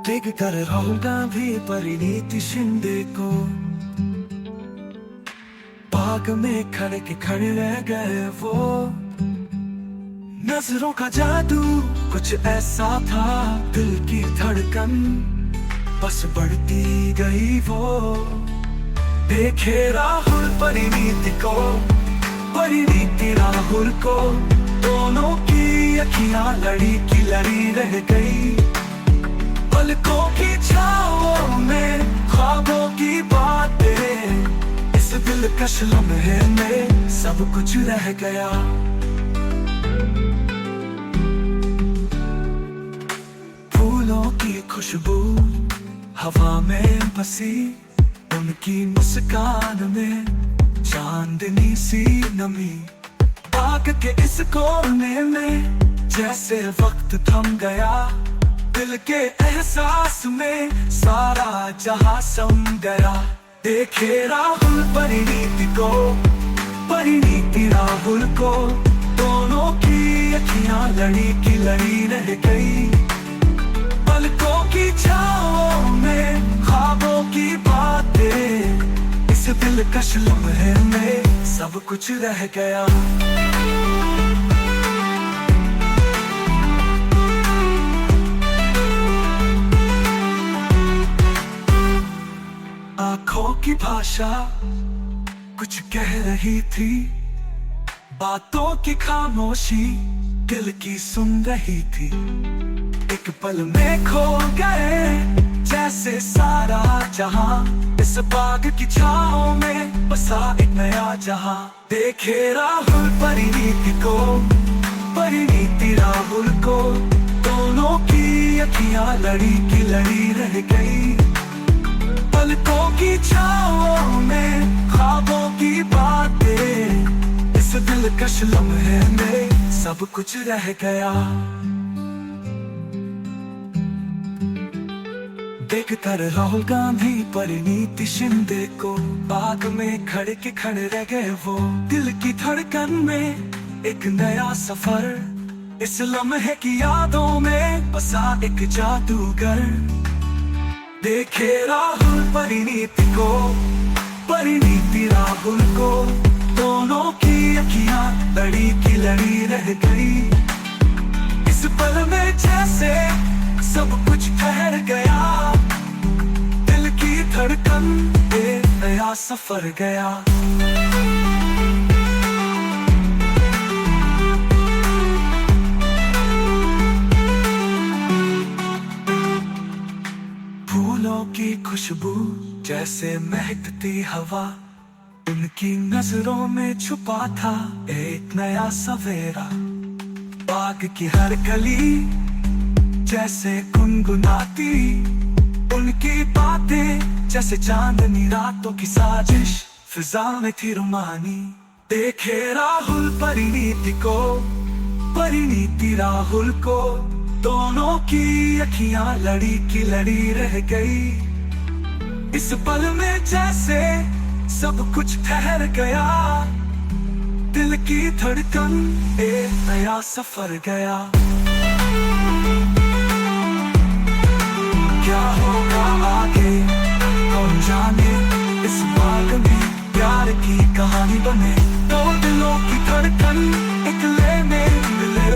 देख कर राहुल गांधी परिणीति शिंदे को बाग में खड़े के खड़े रह गए वो। नजरों का जादू कुछ ऐसा था, दिल की धड़कन बस बढ़ती गई वो। देखे राहुल परिणीति को, परिणीति राहुल को, दोनों की अखियां लड़ी की लड़ी रह गई। पलकों की छाओं में ख्वाबों की बातें, इस दिलकश लम्हे में सब कुछ रह गया। फूलों की खुशबू हवा में बसी, उनकी मुस्कान में चांदनी सी नमी। आग के इस कोने में जैसे वक्त थम गया, दिल के एहसास में सारा जहां सम गया। देखे राहुल परिणीति को, परिणीति राहुल को, दोनों की अखियां लड़ी की लड़ी रह गई। पलकों की छाओं में ख्वाबों की बातें, इस दिलकश लम्हे में सब कुछ रह गया। आंखों की भाषा कुछ कह रही थी, बातों की खामोशी दिल की सुन रही थी। एक पल में खो गए जैसे सारा जहां, इस बाग की छाओं में बसा एक नया जहां। देखे राहुल परिणीति को, परिणीति राहुल को, दोनों की अखियां लड़ी की लड़ी रह गई। पलकों की छाओं में ख्वाबों की बातें, इस दिलकश लम्हे में सब कुछ रह गया। देख कर राहुल गांधी परिणीति शिंदे को, बाग में खड़े के खड़े रह गए वो। दिल की धड़कन में एक नया सफर, इस लम्हे की यादों में बसा एक जादूगर। देखे राहुल परिणीति को, परिणीति राहुल को, दोनों की अखियां लड़ी की लड़ी रह गई। इस पल में जैसे सब कुछ ठहर गया, दिल की धड़कन पे नया सफर गया। फूलों की खुशबू जैसे महकती हवा, उनकी नजरों में छुपा था एक नया सवेरा। बाग की हर गली जैसे गुनगुनाती, उनकी बातें जैसे चांदनी रातों की साजिश, फिजा में थी रुमानी। देखे राहुल परिणीति को, परिणीति राहुल को, दोनों की अखियां लड़ी की लड़ी रह गई। इस पल में जैसे सब कुछ ठहर गया, दिल की धड़कन एक नया सफर गया। क्या होगा आगे कौन जाने, इस बाग में प्यार की कहानी बने। दो दिलों की धड़कन एक लय में मिले